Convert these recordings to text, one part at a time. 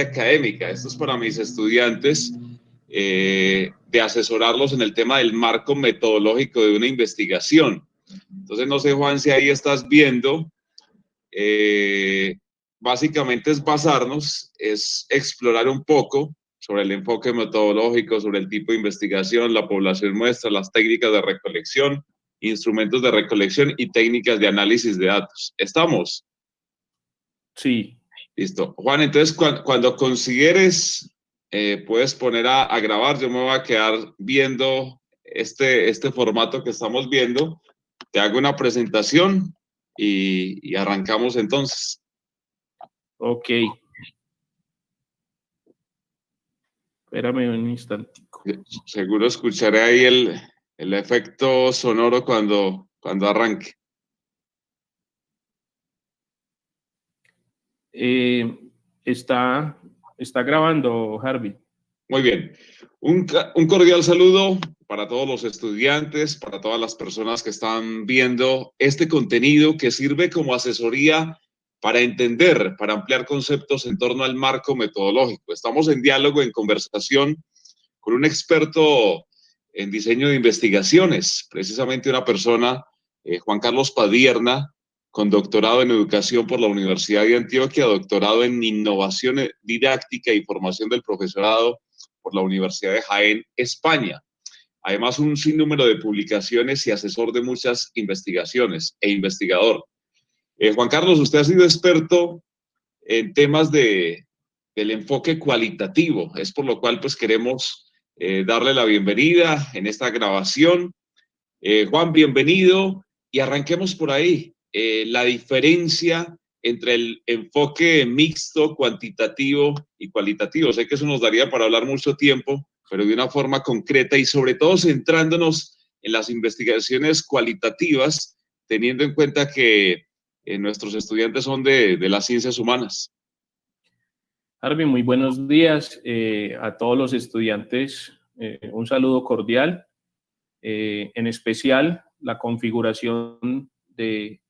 académica. Esto es para mis estudiantes, de asesorarlos en el tema del marco metodológico de una investigación. Entonces, no sé, Juan, si ahí estás viendo, básicamente es basarnos, es explorar un poco sobre el enfoque metodológico, sobre el tipo de investigación, la población muestra, las técnicas de recolección, instrumentos de recolección y técnicas de análisis de datos. ¿Estamos? Sí. Listo. Juan, entonces cuando consideres, puedes poner a grabar. Yo me voy a quedar viendo este formato que estamos viendo. Te hago una presentación y arrancamos entonces. Ok. Espérame un instantico. Seguro escucharé ahí el efecto sonoro cuando arranque. Está grabando, Harvey. Muy bien. Un cordial saludo para todos los estudiantes, para todas las personas que están viendo este contenido que sirve como asesoría para entender, para ampliar conceptos en torno al marco metodológico. Estamos en diálogo, en conversación con un experto en diseño de investigaciones, precisamente una persona, Juan Carlos Padierna, con doctorado en educación por la Universidad de Antioquia, doctorado en innovación didáctica y formación del profesorado por la Universidad de Jaén, España. Además, un sinnúmero de publicaciones y asesor de muchas investigaciones e investigador. Juan Carlos, usted ha sido experto en temas del enfoque cualitativo. Es por lo cual pues queremos darle la bienvenida en esta grabación. Juan, bienvenido y arranquemos por ahí. La diferencia entre el enfoque mixto, cuantitativo y cualitativo. Sé que eso nos daría para hablar mucho tiempo, pero de una forma concreta y sobre todo centrándonos en las investigaciones cualitativas, teniendo en cuenta que nuestros estudiantes son de las ciencias humanas. Harvey, muy buenos días a todos los estudiantes. Un saludo cordial. En especial, la configuración de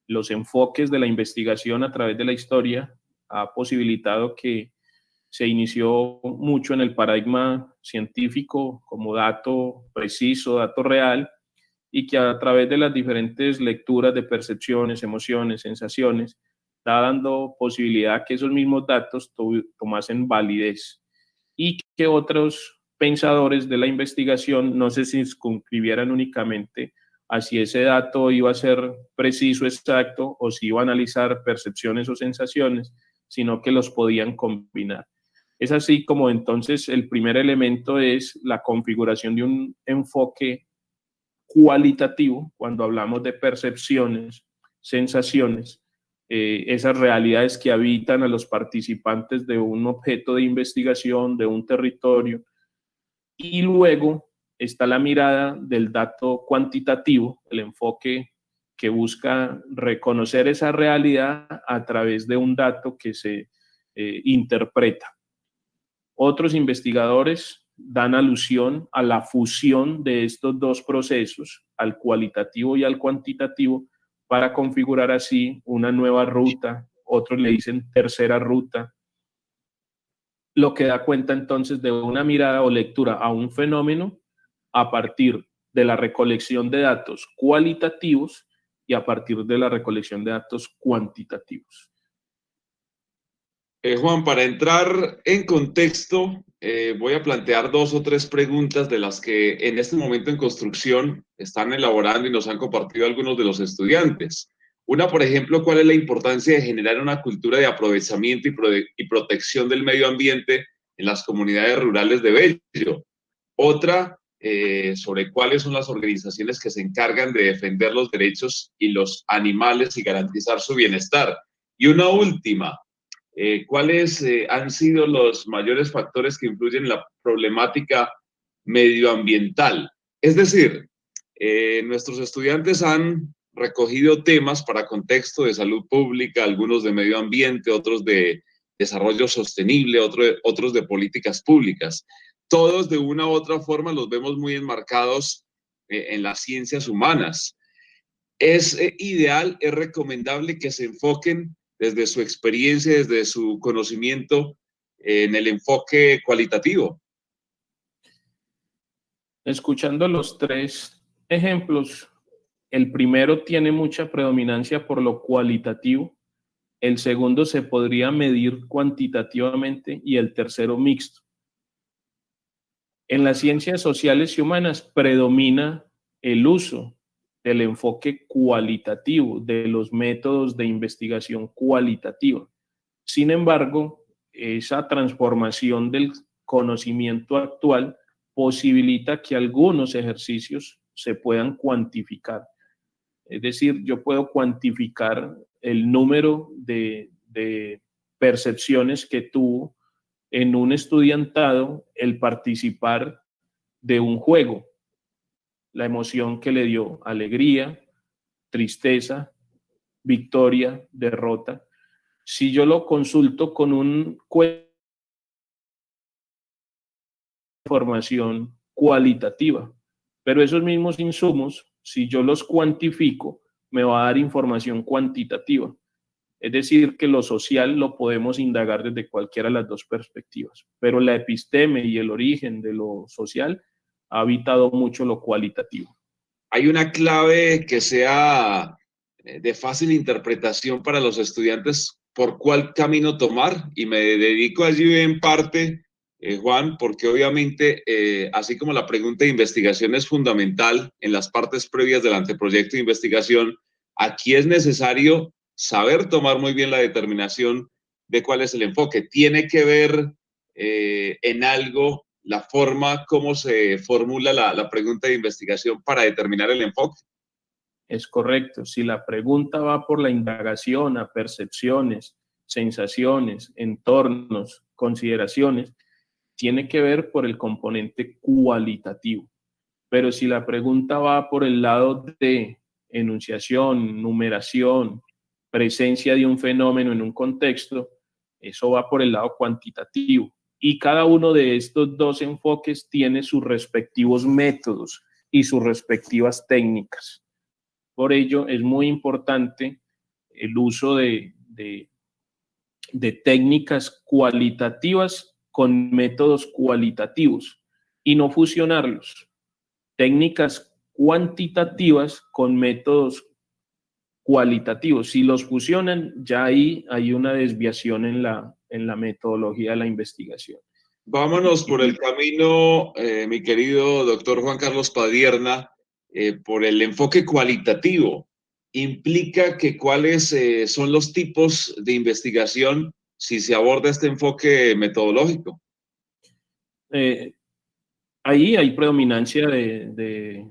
los enfoques de la investigación a través de la historia ha posibilitado que se inició mucho en el paradigma científico como dato preciso, dato real, y que a través de las diferentes lecturas de percepciones, emociones, sensaciones, está dando posibilidad que esos mismos datos tomasen validez y que otros pensadores de la investigación no se circunscribieran únicamente a si ese dato iba a ser preciso, exacto, o si iba a analizar percepciones o sensaciones, sino que los podían combinar. Es así como entonces el primer elemento es la configuración de un enfoque cualitativo, cuando hablamos de percepciones, sensaciones, esas realidades que habitan a los participantes de un objeto de investigación, de un territorio. Y luego está la mirada del dato cuantitativo, el enfoque que busca reconocer esa realidad a través de un dato que se interpreta. Otros investigadores dan alusión a la fusión de estos dos procesos, al cualitativo y al cuantitativo, para configurar así una nueva ruta. Otros le dicen tercera ruta, lo que da cuenta entonces de una mirada o lectura a un fenómeno a partir de la recolección de datos cualitativos y a partir de la recolección de datos cuantitativos. Juan, para entrar en contexto, voy a plantear 2 o 3 preguntas de las que en este momento en construcción están elaborando y nos han compartido algunos de los estudiantes. Una, por ejemplo, ¿cuál es la importancia de generar una cultura de aprovechamiento y protección del medio ambiente en las comunidades rurales de Bello? Otra, sobre cuáles son las organizaciones que se encargan de defender los derechos y los animales y garantizar su bienestar. Y una última, ¿cuáles han sido los mayores factores que influyen en la problemática medioambiental? Es decir, nuestros estudiantes han recogido temas para contexto de salud pública, algunos de medio ambiente, otros de desarrollo sostenible, otros de políticas públicas. Todos de una u otra forma los vemos muy enmarcados en las ciencias humanas. Es ideal, es recomendable que se enfoquen desde su experiencia, desde su conocimiento, en el enfoque cualitativo? Escuchando los tres ejemplos, el primero tiene mucha predominancia por lo cualitativo, el segundo se podría medir cuantitativamente y el tercero mixto. En las ciencias sociales y humanas predomina el uso del enfoque cualitativo, de los métodos de investigación cualitativa. Sin embargo, esa transformación del conocimiento actual posibilita que algunos ejercicios se puedan cuantificar. Es decir, yo puedo cuantificar el número de percepciones que tuvo en un estudiantado el participar de un juego, la emoción que le dio, alegría, tristeza, victoria, derrota. Si yo lo consulto con un información cualitativa, pero esos mismos insumos, si yo los cuantifico, me va a dar información cuantitativa. Es decir, que lo social lo podemos indagar desde cualquiera de las dos perspectivas, pero la episteme y el origen de lo social ha habitado mucho lo cualitativo. ¿Hay una clave que sea de fácil interpretación para los estudiantes por cuál camino tomar? Y me dedico allí en parte, Juan, porque obviamente, así como la pregunta de investigación es fundamental en las partes previas del anteproyecto de investigación, aquí es necesario saber tomar muy bien la determinación de cuál es el enfoque. Tiene que ver en algo la forma como se formula la pregunta de investigación para determinar el enfoque. Es correcto. Si la pregunta va por la indagación a percepciones, sensaciones, entornos, consideraciones, tiene que ver por el componente cualitativo. Pero si la pregunta va por el lado de enunciación, numeración, presencia de un fenómeno en un contexto, eso va por el lado cuantitativo. Y cada uno de estos dos enfoques tiene sus respectivos métodos y sus respectivas técnicas. Por ello, es muy importante el uso de técnicas cualitativas con métodos cualitativos y no fusionarlos. Técnicas cuantitativas con métodos cualitativos. Si los fusionan, ya ahí hay una desviación en la metodología de la investigación. Vámonos por el camino, mi querido doctor Juan Carlos Padierna, por el enfoque cualitativo. ¿Implica que cuáles son los tipos de investigación si se aborda este enfoque metodológico? Ahí hay predominancia de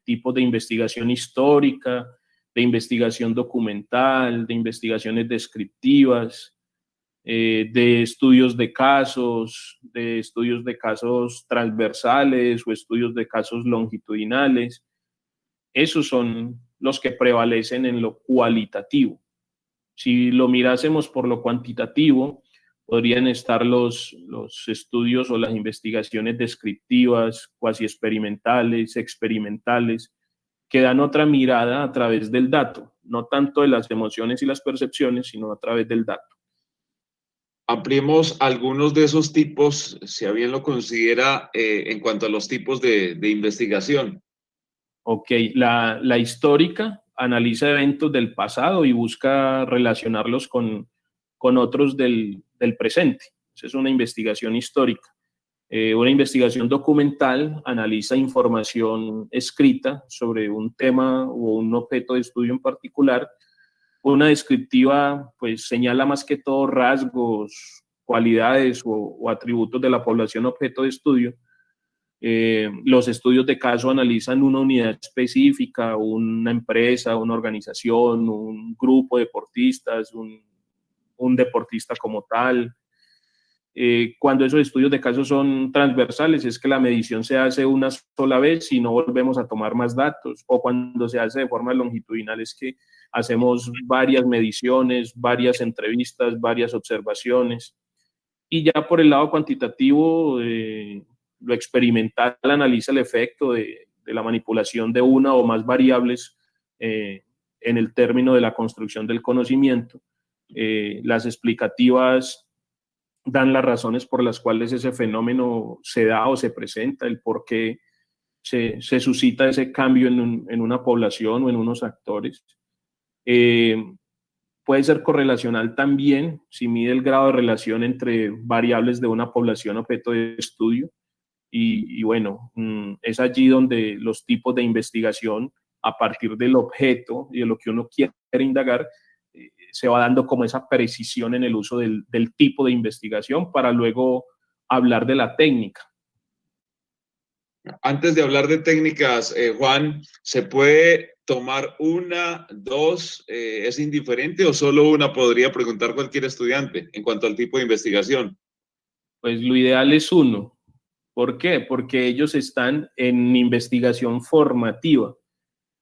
tipos de investigación histórica, de investigación documental, de investigaciones descriptivas, de estudios de casos transversales o estudios de casos longitudinales. Esos son los que prevalecen en lo cualitativo. Si lo mirásemos por lo cuantitativo, podrían estar los estudios o las investigaciones descriptivas, cuasi experimentales, que dan otra mirada a través del dato, no tanto de las emociones y las percepciones, sino a través del dato. Ampliemos algunos de esos tipos, si a bien lo considera, en cuanto a los tipos de investigación. Ok, la histórica analiza eventos del pasado y busca relacionarlos con otros del presente. Esa es una investigación histórica. Una investigación documental analiza información escrita sobre un tema o un objeto de estudio en particular. Una descriptiva, pues, señala más que todo rasgos, cualidades o atributos de la población objeto de estudio. Los estudios de caso analizan una unidad específica, una empresa, una organización, un grupo de deportistas, un deportista como tal. Cuando esos estudios de caso son transversales, es que la medición se hace una sola vez y no volvemos a tomar más datos, o cuando se hace de forma longitudinal es que hacemos varias mediciones, varias entrevistas, varias observaciones. Y ya por el lado cuantitativo, lo experimental analiza el efecto de la manipulación de una o más variables en el término de la construcción del conocimiento. Las explicativas dan las razones por las cuales ese fenómeno se da o se presenta, el por qué se suscita ese cambio en una población o en unos actores. Puede ser correlacional también si mide el grado de relación entre variables de una población objeto de estudio. Y bueno, es allí donde los tipos de investigación, a partir del objeto y de lo que uno quiere indagar, se va dando como esa precisión en el uso del tipo de investigación para luego hablar de la técnica. Antes de hablar de técnicas, Juan, ¿se puede tomar una, dos, es indiferente o solo una podría preguntar cualquier estudiante en cuanto al tipo de investigación? Pues lo ideal es uno. ¿Por qué? Porque ellos están en investigación formativa.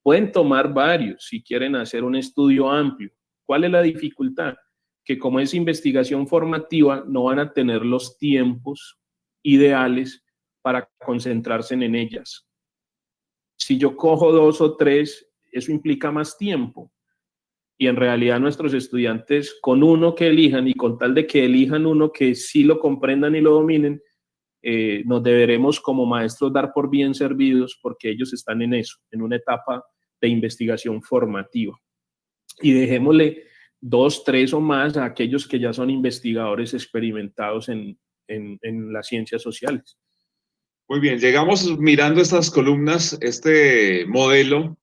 Pueden tomar varios si quieren hacer un estudio amplio. ¿Cuál es la dificultad? Que como es investigación formativa, no van a tener los tiempos ideales para concentrarse en ellas. Si yo cojo 2 o 3, eso implica más tiempo. Y en realidad nuestros estudiantes, con uno que elijan y con tal de que elijan uno que sí lo comprendan y lo dominen, nos deberemos como maestros dar por bien servidos porque ellos están en eso, en una etapa de investigación formativa. Y dejémosle 2, 3 o más a aquellos que ya son investigadores experimentados en las ciencias sociales. Muy bien, llegamos mirando estas columnas, este modelo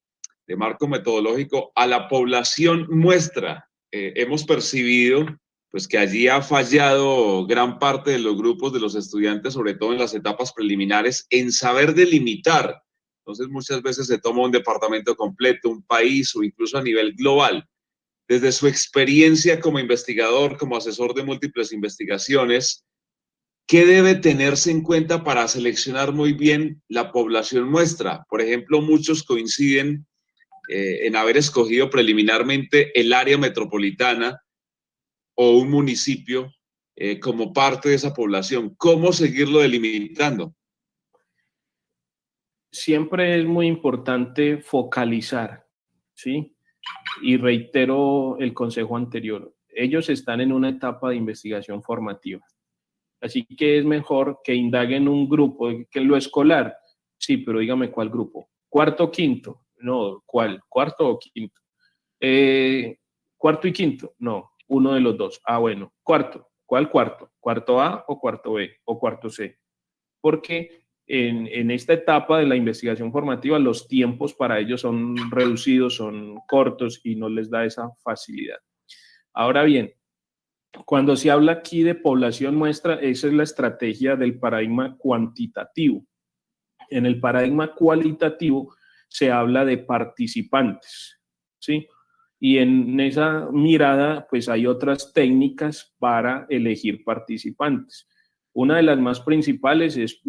de marco metodológico a la población muestra. Hemos percibido pues que allí ha fallado gran parte de los grupos de los estudiantes, sobre todo en las etapas preliminares, en saber delimitar. Entonces muchas veces se toma un departamento completo, un país o incluso a nivel global. Desde su experiencia como investigador, como asesor de múltiples investigaciones, ¿qué debe tenerse en cuenta para seleccionar muy bien la población muestra? Por ejemplo, muchos coinciden en haber escogido preliminarmente el área metropolitana o un municipio como parte de esa población. ¿Cómo seguirlo delimitando? Siempre es muy importante focalizar, ¿sí? Y reitero el consejo anterior. Ellos están en una etapa de investigación formativa. Así que es mejor que indaguen un grupo, que lo escolar. Sí, pero dígame cuál grupo. ¿Cuarto o quinto? No, ¿cuál? ¿Cuarto o quinto? ¿Cuarto y quinto? No, uno de los dos. Ah, bueno. ¿Cuarto? ¿Cuál cuarto? ¿Cuarto A o cuarto B o cuarto C? Porque en esta etapa de la investigación formativa los tiempos para ellos son reducidos, son cortos y no les da esa facilidad. Ahora bien, cuando se habla aquí de población muestra, esa es la estrategia del paradigma cuantitativo. En el paradigma cualitativo se habla de participantes, ¿sí? Y en esa mirada, pues hay otras técnicas para elegir participantes. Una de las más principales es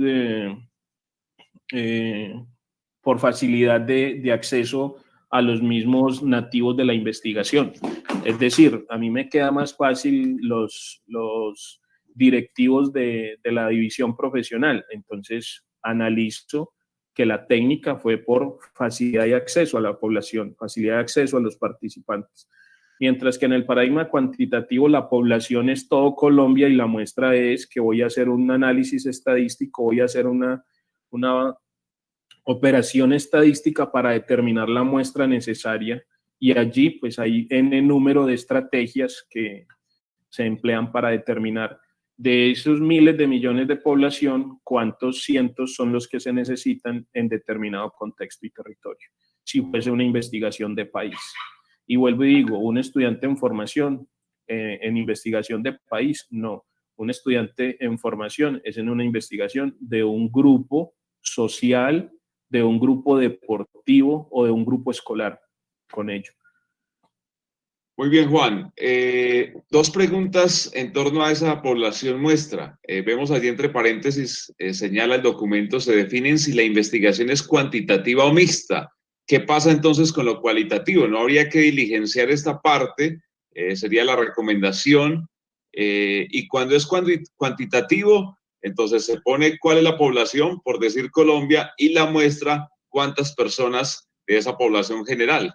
por facilidad de acceso a los mismos nativos de la investigación. Es decir, a mí me queda más fácil los directivos de la división profesional. Entonces, analizo que la técnica fue por facilidad de acceso a la población, facilidad de acceso a los participantes. Mientras que en el paradigma cuantitativo la población es todo Colombia y la muestra es que voy a hacer un análisis estadístico, voy a hacer una operación estadística para determinar la muestra necesaria y allí pues hay n número de estrategias que se emplean para determinar de esos miles de millones de población cuántos cientos son los que se necesitan en determinado contexto y territorio, si fuese una investigación de país. Y vuelvo y digo, un estudiante en formación, en investigación de país, no. Un estudiante en formación es en una investigación de un grupo social, de un grupo deportivo o de un grupo escolar con ello. Muy bien, Juan. Dos preguntas en torno a esa población muestra. Vemos allí entre paréntesis, señala el documento, se definen si la investigación es cuantitativa o mixta. ¿Qué pasa entonces con lo cualitativo? ¿No habría que diligenciar esta parte? Sería la recomendación. Y cuando es cuantitativo, entonces se pone cuál es la población, por decir Colombia, y la muestra cuántas personas de esa población general.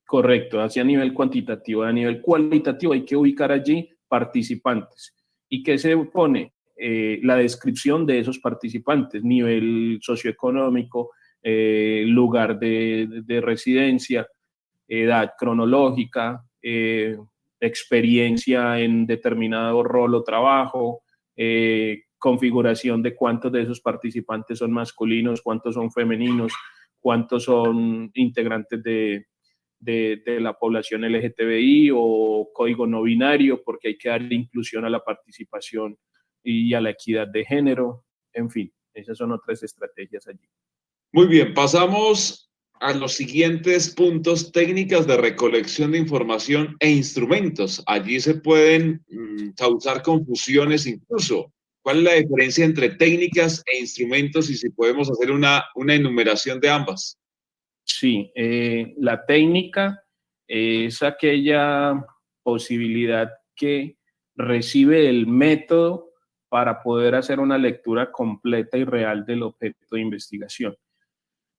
Correcto, así a nivel cuantitativo. A nivel cualitativo hay que ubicar allí participantes. ¿Y qué se pone? La descripción de esos participantes, nivel socioeconómico, lugar de residencia, edad cronológica, experiencia en determinado rol o trabajo, configuración de cuántos de esos participantes son masculinos, cuántos son femeninos, cuántos son integrantes de la población LGTBI o código no binario, porque hay que darle inclusión a la participación y a la equidad de género. En fin, esas son otras estrategias allí. Muy bien, pasamos a los siguientes puntos: técnicas de recolección de información e instrumentos. Allí se pueden causar confusiones incluso. ¿Cuál es la diferencia entre técnicas e instrumentos y si podemos hacer una enumeración de ambas? Sí, la técnica es aquella posibilidad que recibe el método para poder hacer una lectura completa y real del objeto de investigación.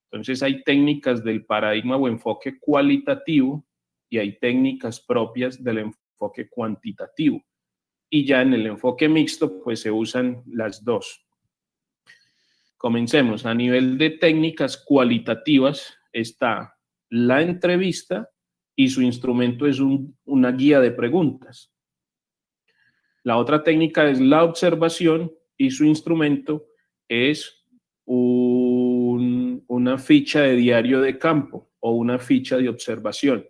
Entonces hay técnicas del paradigma o enfoque cualitativo y hay técnicas propias del enfoque cuantitativo. Y ya en el enfoque mixto, pues se usan las dos. Comencemos. A nivel de técnicas cualitativas está la entrevista y su instrumento es una guía de preguntas. La otra técnica es la observación y su instrumento es una ficha de diario de campo o una ficha de observación.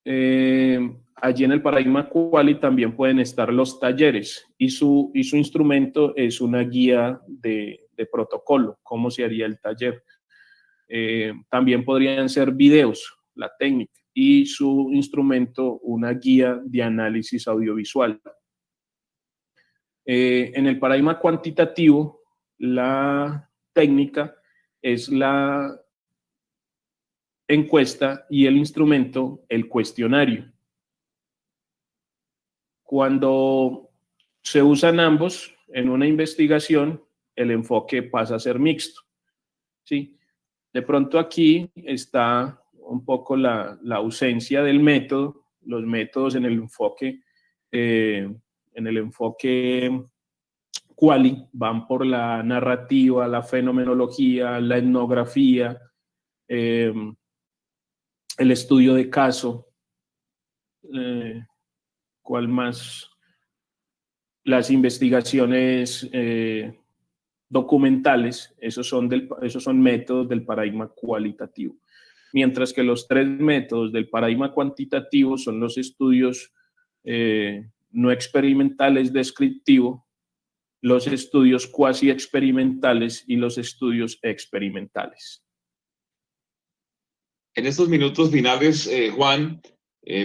Allí en el paradigma quali también pueden estar los talleres y su instrumento es una guía de protocolo, cómo se haría el taller. También podrían ser videos, la técnica, y su instrumento una guía de análisis audiovisual. En el paradigma cuantitativo, la técnica es la encuesta y el instrumento el cuestionario. Cuando se usan ambos en una investigación, el enfoque pasa a ser mixto, ¿sí? De pronto aquí está un poco la ausencia del método. Los métodos en el enfoque quali van por la narrativa, la fenomenología, la etnografía, el estudio de caso, ¿cuál más? Las investigaciones documentales, esos son métodos del paradigma cualitativo. Mientras que los tres métodos del paradigma cuantitativo son los estudios no experimentales descriptivo, los estudios cuasi experimentales y los estudios experimentales. En estos minutos finales, Juan,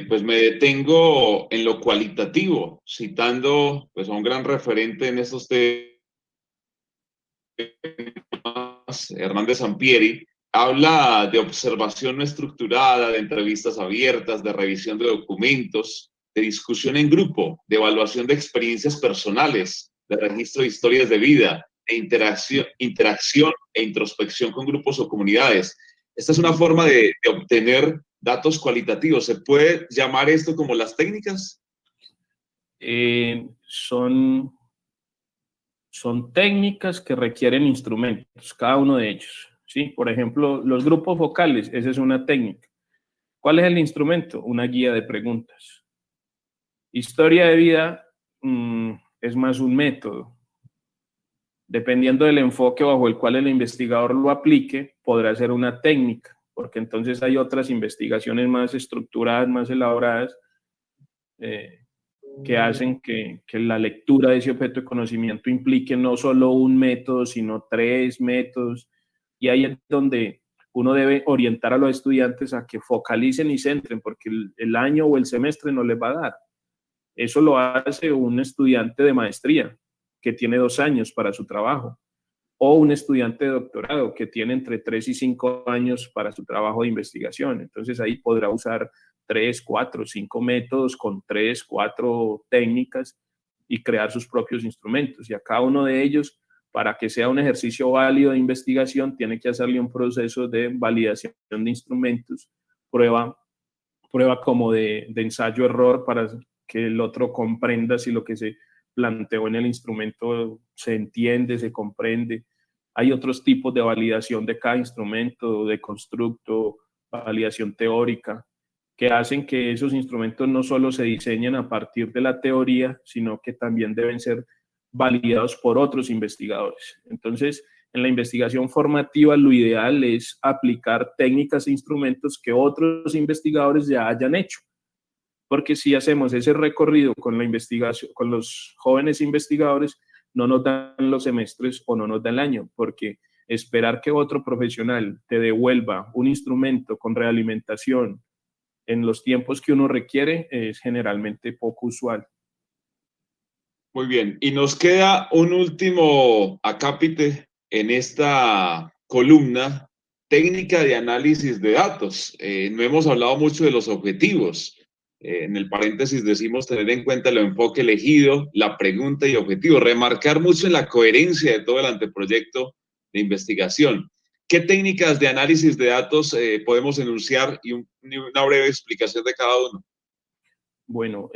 pues me detengo en lo cualitativo, citando pues, a un gran referente en estos temas, Hernández Sampieri. Habla de observación no estructurada, de entrevistas abiertas, de revisión de documentos, de discusión en grupo, de evaluación de experiencias personales, de registro de historias de vida, de interacción e introspección con grupos o comunidades. Esta es una forma de obtener datos cualitativos. ¿Se puede llamar esto como las técnicas? Son técnicas que requieren instrumentos, cada uno de ellos, ¿sí? Por ejemplo, los grupos vocales, esa es una técnica. ¿Cuál es el instrumento? Una guía de preguntas. Historia de vida es más un método. Dependiendo del enfoque bajo el cual el investigador lo aplique, podrá ser una técnica, porque entonces hay otras investigaciones más estructuradas, más elaboradas, que hacen que la lectura de ese objeto de conocimiento implique no solo un método, sino tres métodos, y ahí es donde uno debe orientar a los estudiantes a que focalicen y centren, porque el año o el semestre no les va a dar. Eso lo hace un estudiante de maestría, que tiene 2 años para su trabajo, o un estudiante de doctorado, que tiene entre 3 y 5 años para su trabajo de investigación. Entonces ahí podrá usar 3, 4, 5 métodos con 3, 4 técnicas y crear sus propios instrumentos. Y a cada uno de ellos, para que sea un ejercicio válido de investigación, tiene que hacerle un proceso de validación de instrumentos, prueba como de ensayo-error que el otro comprenda si lo que se planteó en el instrumento se entiende, se comprende. Hay otros tipos de validación de cada instrumento, de constructo, validación teórica, que hacen que esos instrumentos no solo se diseñen a partir de la teoría, sino que también deben ser validados por otros investigadores. Entonces, en la investigación formativa, lo ideal es aplicar técnicas e instrumentos que otros investigadores ya hayan hecho. Porque si hacemos ese recorrido con la investigación, con los jóvenes investigadores, no nos dan los semestres o no nos dan el año, porque esperar que otro profesional te devuelva un instrumento con realimentación en los tiempos que uno requiere es generalmente poco usual. Muy bien, y nos queda un último acápite en esta columna, técnica de análisis de datos. No hemos hablado mucho de los objetivos. En el paréntesis decimos tener en cuenta el enfoque elegido, la pregunta y objetivo, remarcar mucho en la coherencia de todo el anteproyecto de investigación. ¿Qué técnicas de análisis de datos podemos enunciar y una breve explicación de cada uno? Bueno,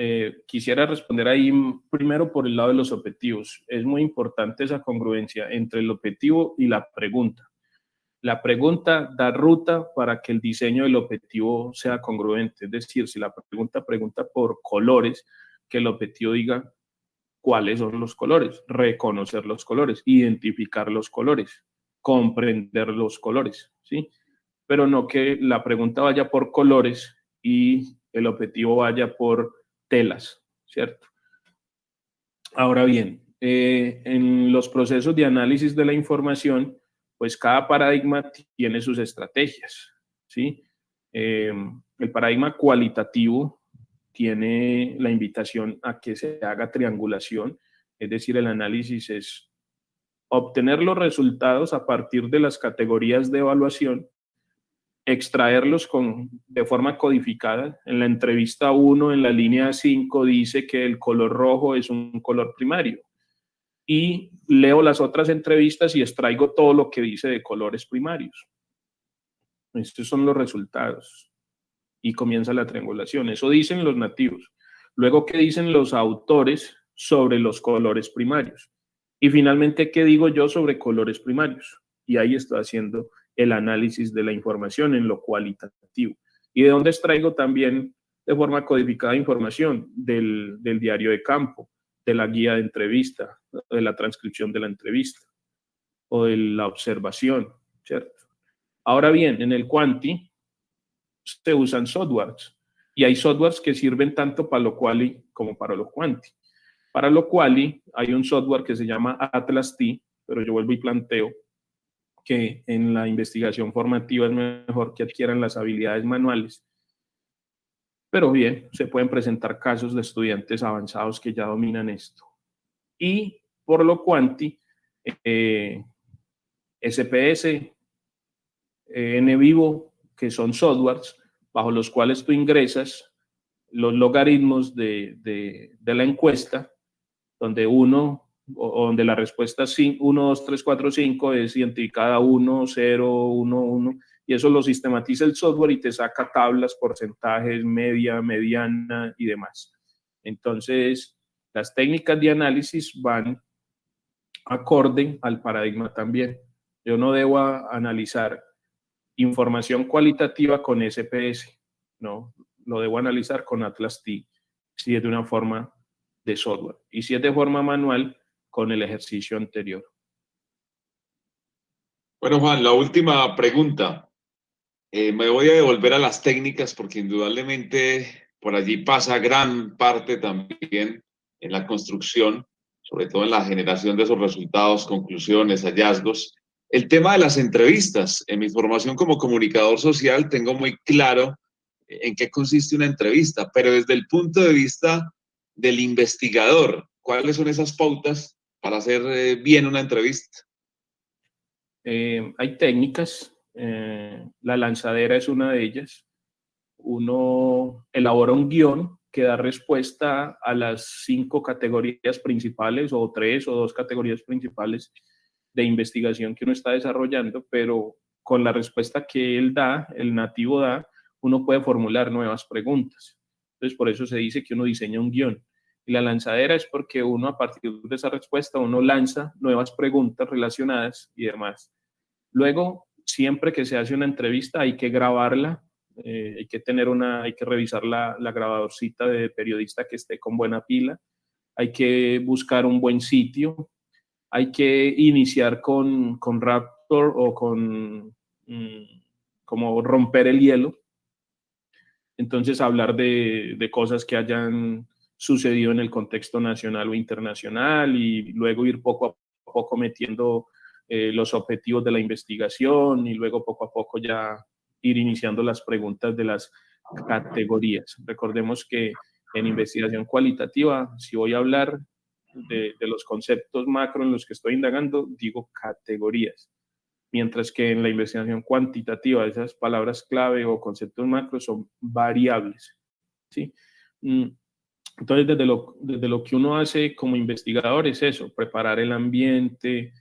quisiera responder ahí primero por el lado de los objetivos. Es muy importante esa congruencia entre el objetivo y la pregunta. La pregunta da ruta para que el diseño del objetivo sea congruente. Es decir, si la pregunta pregunta por colores, que el objetivo diga cuáles son los colores, reconocer los colores, identificar los colores, comprender los colores, ¿sí? Pero no que la pregunta vaya por colores y el objetivo vaya por telas, ¿cierto? Ahora bien, en los procesos de análisis de la información, pues cada paradigma tiene sus estrategias, ¿sí? El paradigma cualitativo tiene la invitación a que se haga triangulación, es decir, el análisis es obtener los resultados a partir de las categorías de evaluación, extraerlos de forma codificada. En la entrevista 1, en la línea 5, dice que el color rojo es un color primario. Y leo las otras entrevistas y extraigo todo lo que dice de colores primarios. Estos son los resultados. Y comienza la triangulación. Eso dicen los nativos. Luego, ¿qué dicen los autores sobre los colores primarios? Y finalmente, ¿qué digo yo sobre colores primarios? Y ahí estoy haciendo el análisis de la información en lo cualitativo. ¿Y de dónde extraigo también de forma codificada información? Del diario de campo, de la guía de entrevista, de la transcripción de la entrevista o de la observación, ¿cierto? Ahora bien, en el Quanti se usan softwares y hay softwares que sirven tanto para lo quali como para lo Quanti. Para lo quali hay un software que se llama Atlas T, pero yo vuelvo y planteo que en la investigación formativa es mejor que adquieran las habilidades manuales. Pero bien, se pueden presentar casos de estudiantes avanzados que ya dominan esto. Y por lo Quanti, SPS, NVivo, que son softwares bajo los cuales tú ingresas los logaritmos de la encuesta, donde donde la respuesta 1, 2, 3, 4, 5 es identificada 1, 0, 1, 1, y eso lo sistematiza el software y te saca tablas, porcentajes, media, mediana y demás. Entonces, las técnicas de análisis van acorde al paradigma también. Yo no debo analizar información cualitativa con SPS, ¿no? Lo debo analizar con Atlas T, si es de una forma de software. Y si es de forma manual, con el ejercicio anterior. Bueno, Juan, la última pregunta. Me voy a devolver a las técnicas porque indudablemente por allí pasa gran parte también en la construcción, sobre todo en la generación de esos resultados, conclusiones, hallazgos. El tema de las entrevistas. En mi formación como comunicador social tengo muy claro en qué consiste una entrevista, pero desde el punto de vista del investigador, ¿cuáles son esas pautas para hacer bien una entrevista? Hay técnicas, la lanzadera es una de ellas. Uno elabora un guión que da respuesta a las 5 categorías principales o 3 o 2 categorías principales de investigación que uno está desarrollando, pero con la respuesta que él da, el nativo da, uno puede formular nuevas preguntas. Entonces, por eso se dice que uno diseña un guión. Y la lanzadera es porque uno, a partir de esa respuesta, uno lanza nuevas preguntas relacionadas y demás. Luego, siempre que se hace una entrevista, hay que grabarla, hay que revisar la grabadorcita de periodista que esté con buena pila, hay que buscar un buen sitio, hay que iniciar con Raptor o como romper el hielo. Entonces, hablar de cosas que hayan sucedido en el contexto nacional o internacional y luego ir poco a poco metiendo los objetivos de la investigación y luego poco a poco ya ir iniciando las preguntas de las categorías. Recordemos que en investigación cualitativa, si voy a hablar de los conceptos macro en los que estoy indagando, digo categorías. Mientras que en la investigación cuantitativa esas palabras clave o conceptos macro son variables, ¿sí? Entonces, desde lo que uno hace como investigador es eso, preparar el ambiente,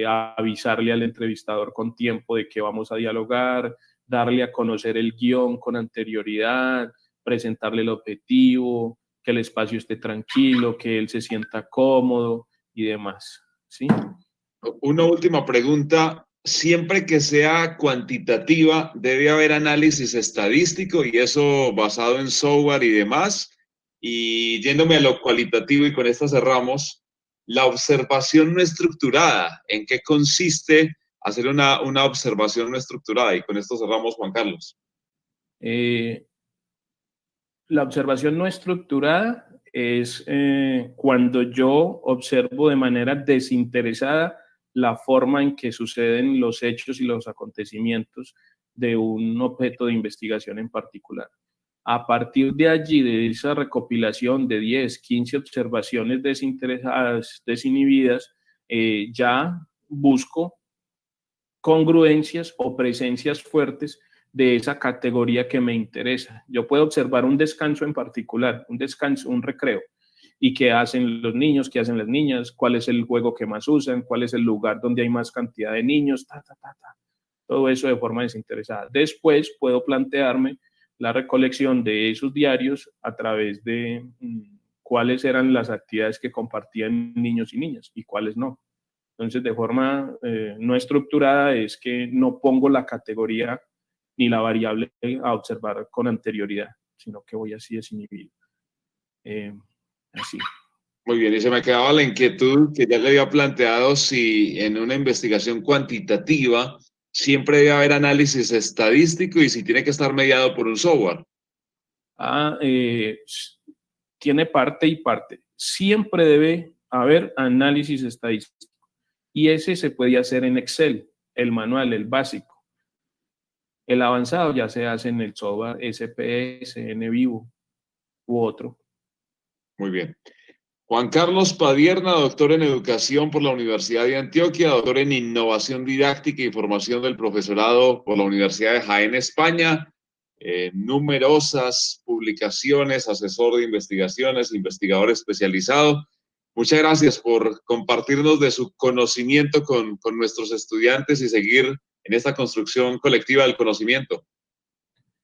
avisarle al entrevistador con tiempo de que vamos a dialogar, darle a conocer el guión con anterioridad, presentarle el objetivo, que el espacio esté tranquilo, que él se sienta cómodo y demás, ¿sí? Una última pregunta. Siempre que sea cuantitativa, debe haber análisis estadístico y eso basado en software y demás. Y yéndome a lo cualitativo y con esto cerramos, la observación no estructurada, ¿en qué consiste hacer una observación no estructurada? Y con esto cerramos, Juan Carlos. La observación no estructurada es cuando yo observo de manera desinteresada la forma en que suceden los hechos y los acontecimientos de un objeto de investigación en particular. A partir de allí, de esa recopilación de 10, 15 observaciones desinteresadas, desinhibidas, ya busco congruencias o presencias fuertes de esa categoría que me interesa. Yo puedo observar un descanso en particular, un descanso, un recreo, y qué hacen los niños, qué hacen las niñas, cuál es el juego que más usan, cuál es el lugar donde hay más cantidad de niños, todo eso de forma desinteresada. Después puedo plantearme la recolección de esos diarios a través de cuáles eran las actividades que compartían niños y niñas y cuáles no. Entonces, de forma no estructurada es que no pongo la categoría ni la variable a observar con anterioridad, sino que voy así desinhibido. Así. Muy bien, y se me quedaba la inquietud que ya le había planteado si en una investigación cuantitativa siempre debe haber análisis estadístico y si tiene que estar mediado por un software. Tiene parte y parte. Siempre debe haber análisis estadístico y ese se puede hacer en Excel, el manual, el básico. El avanzado ya se hace en el software SPS, NVivo u otro. Muy bien. Juan Carlos Padierna, doctor en Educación por la Universidad de Antioquia, doctor en Innovación Didáctica y Formación del Profesorado por la Universidad de Jaén, España. Numerosas publicaciones, asesor de investigaciones, investigador especializado. Muchas gracias por compartirnos de su conocimiento con nuestros estudiantes y seguir en esta construcción colectiva del conocimiento.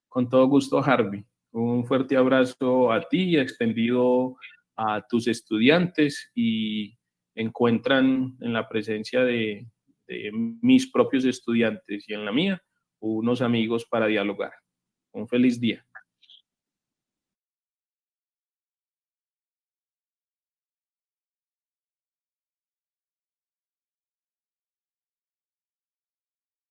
Con todo gusto, Harvey. Un fuerte abrazo a ti, extendido a tus estudiantes, y encuentran en la presencia de mis propios estudiantes y en la mía unos amigos para dialogar. Un feliz día.